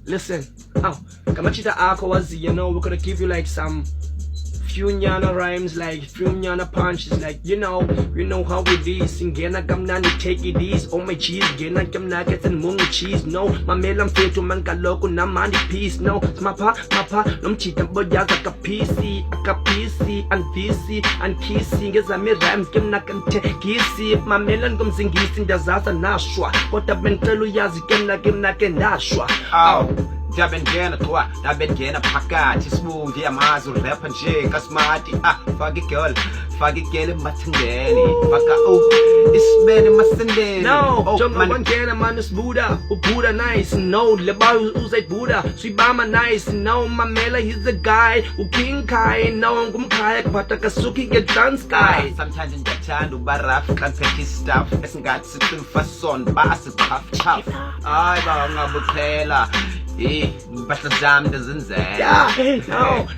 Listen. Kamachita Akwazi, we're gonna give you like some few nyana rhymes, like few nyana punches, like you know how it is. Ingena kamnani, take it easy. Oh my cheese, gena kamna gets and mungu cheese. No, my melam fetu man kaloko na mani peace. No, mapa, nomchita boyaga kapisi, and PC and kissing as a me rhymes kemna kan kisi. My melan comes in kissing dazaza nashwa. What a mentalo yazi kemna ken nashwa. Dabengena kwa, dabengena pakati smooth ya mazu rap nje kasmati fagi girl matangeni faka ismeni masendeni no jonga wangena manus Buddha Buddha nice no lebaru uzay Buddha swibama nice no mamela he's the guy king kai no ngumkhaya kuphatha kasuki get dance guy sometimes in jathanda ubaraf kan petty stuff esingathi siqin fason basi tough ay ba ngabuphela impahla zami ndezenzela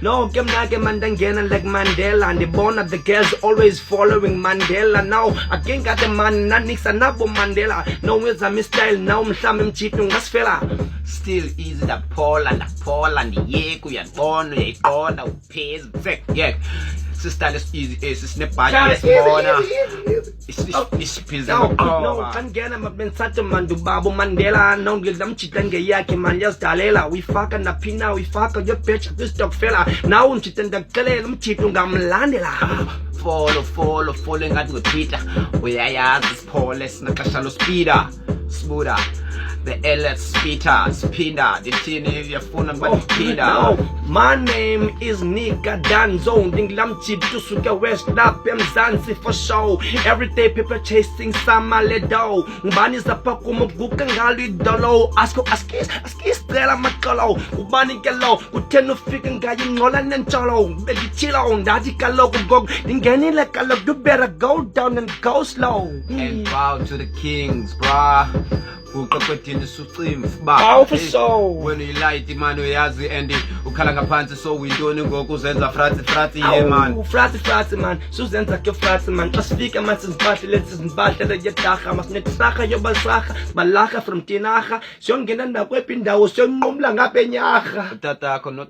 no kemnake mandangena like Mandela and the born of the girls always following Mandela now again got the man nanix anabo Mandela no where's my style now mhlawumbe mjito ngasifela still easy the Paula ndiyeke uyabona uyayibona upheze yeah sister is easy sinebhadi yesibona isiphiza no kangena mabensathe mandu babo Mandela no ngidlamjita ngeyakhe man yazidalela uyifaka naphina uyifaka your bitch this dog fella now umjita ndakucelela umjito ngamlandela follow ngathi ngoTwitter uyayazi siphole sinaxesha lo speeder smoother the LS speeder spinda dithini yafuna ngibaphinda no my name is Nika Danzo ndinglamjito suka west up eMzansi for show every day people chasing some ledo ngibani zapha kumuguka ngalo idolo askisela makolo ubani kelo kuthena ufika ngayi ngcola nentsholo belichilo ndathi kaloku gog ndingenile kaloku you better go down and go slow and bow to the kings brah uqoqedini sucimba for so when you light man uyazi and ukhala ngaphansi so uyintoni ngoku uzenza frati yeah man frati man suzenza ke frati man asifika manje sizimpahle yedaga masinetsaga yobasaga balaga from tinaga siyongena nakwephi indawo siyonqumla ngabenyaga tatakho no